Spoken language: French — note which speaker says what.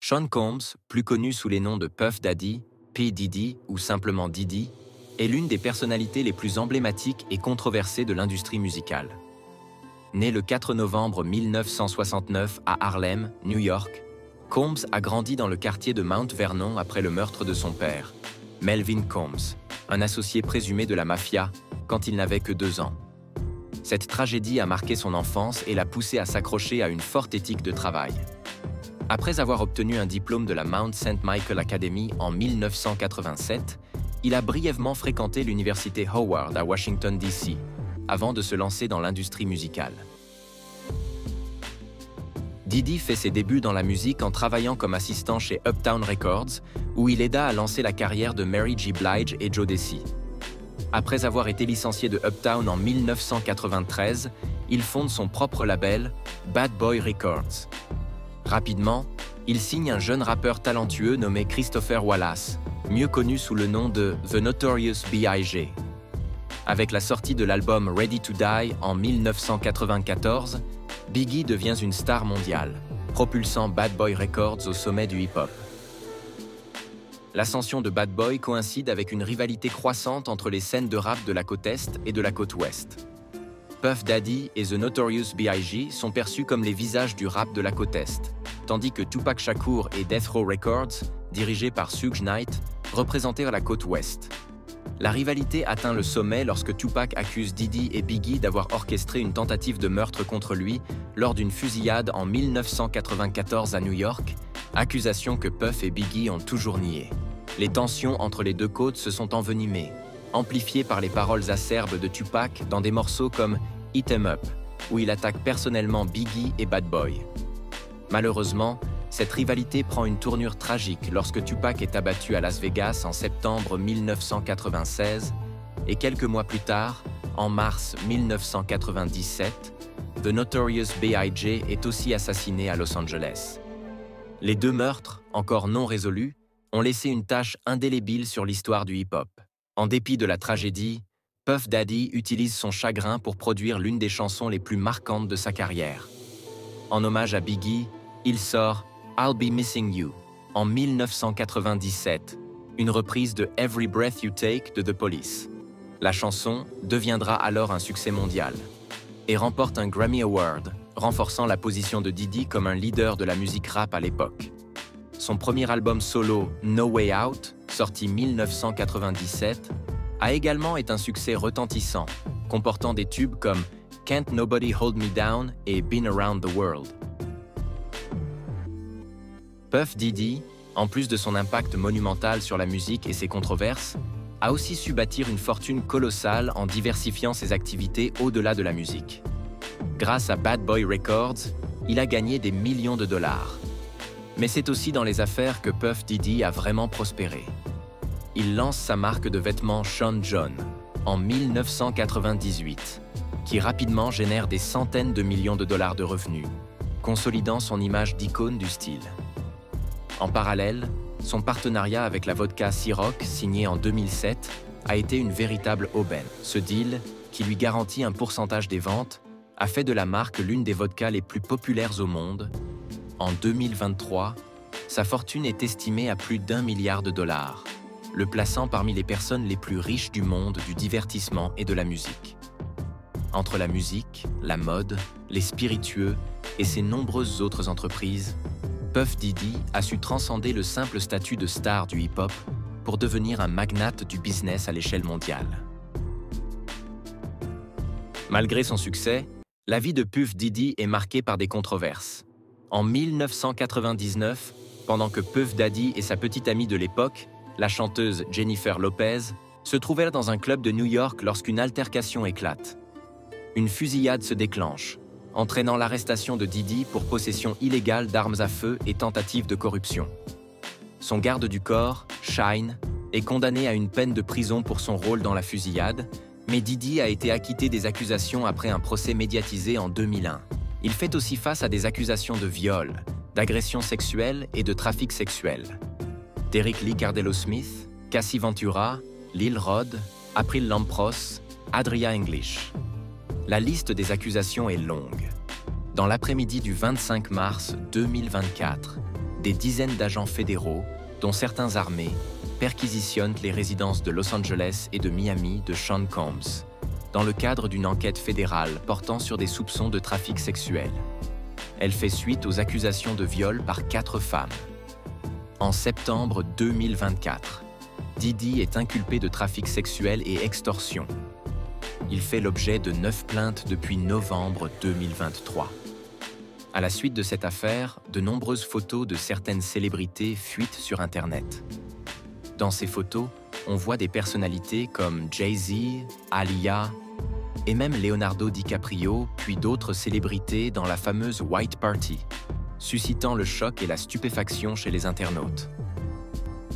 Speaker 1: Sean Combs, plus connu sous les noms de Puff Daddy, P. Diddy ou simplement Diddy, est l'une des personnalités les plus emblématiques et controversées de l'industrie musicale. Né le 4 novembre 1969 à Harlem, New York, Combs a grandi dans le quartier de Mount Vernon après le meurtre de son père, Melvin Combs, un associé présumé de la mafia, quand il n'avait que 2 ans. Cette tragédie a marqué son enfance et l'a poussé à s'accrocher à une forte éthique de travail. Après avoir obtenu un diplôme de la Mount St. Michael Academy en 1987, il a brièvement fréquenté l'université Howard à Washington, D.C., avant de se lancer dans l'industrie musicale. Diddy fait ses débuts dans la musique en travaillant comme assistant chez Uptown Records, où il aida à lancer la carrière de Mary J. Blige et Joe Desi. Après avoir été licencié de Uptown en 1993, il fonde son propre label, Bad Boy Records. Rapidement, il signe un jeune rappeur talentueux nommé Christopher Wallace, mieux connu sous le nom de The Notorious B.I.G. Avec la sortie de l'album Ready to Die en 1994, Biggie devient une star mondiale, propulsant Bad Boy Records au sommet du hip-hop. L'ascension de Bad Boy coïncide avec une rivalité croissante entre les scènes de rap de la côte Est et de la côte Ouest. Puff Daddy et The Notorious B.I.G. sont perçus comme les visages du rap de la côte Est, tandis que Tupac Shakur et Death Row Records, dirigés par Suge Knight, représentèrent la côte Ouest. La rivalité atteint le sommet lorsque Tupac accuse Diddy et Biggie d'avoir orchestré une tentative de meurtre contre lui lors d'une fusillade en 1994 à New York, accusation que Puff et Biggie ont toujours niée. Les tensions entre les deux côtes se sont envenimées, amplifiées par les paroles acerbes de Tupac dans des morceaux comme Hit 'Em Up, où il attaque personnellement Biggie et Bad Boy. Malheureusement, cette rivalité prend une tournure tragique lorsque Tupac est abattu à Las Vegas en septembre 1996 et quelques mois plus tard, en mars 1997, The Notorious B.I.G. est aussi assassiné à Los Angeles. Les deux meurtres, encore non résolus, ont laissé une tache indélébile sur l'histoire du hip-hop. En dépit de la tragédie, Puff Daddy utilise son chagrin pour produire l'une des chansons les plus marquantes de sa carrière. En hommage à Biggie, il sort I'll Be Missing You en 1997, une reprise de Every Breath You Take de The Police. La chanson deviendra alors un succès mondial et remporte un Grammy Award, renforçant la position de Diddy comme un leader de la musique rap à l'époque. Son premier album solo, No Way Out, sorti 1997, a également été un succès retentissant, comportant des tubes comme Can't Nobody Hold Me Down et Been Around the World. Puff Diddy, en plus de son impact monumental sur la musique et ses controverses, a aussi su bâtir une fortune colossale en diversifiant ses activités au-delà de la musique. Grâce à Bad Boy Records, il a gagné des millions de dollars. Mais c'est aussi dans les affaires que Puff Diddy a vraiment prospéré. Il lance sa marque de vêtements Sean John en 1998, qui rapidement génère des centaines de millions de dollars de revenus, consolidant son image d'icône du style. En parallèle, son partenariat avec la vodka Ciroc, signé en 2007, a été une véritable aubaine. Ce deal, qui lui garantit un pourcentage des ventes, a fait de la marque l'une des vodkas les plus populaires au monde. En 2023, sa fortune est estimée à plus d'1 milliard de dollars, le plaçant parmi les personnes les plus riches du monde du divertissement et de la musique. Entre la musique, la mode, les spiritueux et ses nombreuses autres entreprises, Puff Diddy a su transcender le simple statut de star du hip-hop pour devenir un magnate du business à l'échelle mondiale. Malgré son succès, la vie de Puff Diddy est marquée par des controverses. En 1999, pendant que Puff Daddy et sa petite amie de l'époque, la chanteuse Jennifer Lopez, se trouvaient dans un club de New York lorsqu'une altercation éclate. Une fusillade se déclenche, entraînant l'arrestation de Diddy pour possession illégale d'armes à feu et tentative de corruption. Son garde du corps, Shine, est condamné à une peine de prison pour son rôle dans la fusillade, mais Diddy a été acquitté des accusations après un procès médiatisé en 2001. Il fait aussi face à des accusations de viol, d'agression sexuelle et de trafic sexuel. Derrick Lee Cardello Smith, Cassie Ventura, Lil Rod, April Lampros, Adria English. La liste des accusations est longue. Dans l'après-midi du 25 mars 2024, des dizaines d'agents fédéraux, dont certains armés, perquisitionnent les résidences de Los Angeles et de Miami de Sean Combs, dans le cadre d'une enquête fédérale portant sur des soupçons de trafic sexuel. Elle fait suite aux accusations de viol par 4 femmes. En septembre 2024, Diddy est inculpé de trafic sexuel et extorsion. Il fait l'objet de 9 plaintes depuis novembre 2023. À la suite de cette affaire, de nombreuses photos de certaines célébrités fuitent sur Internet. Dans ces photos, on voit des personnalités comme Jay-Z, Aaliyah et même Leonardo DiCaprio, puis d'autres célébrités dans la fameuse White Party, suscitant le choc et la stupéfaction chez les internautes.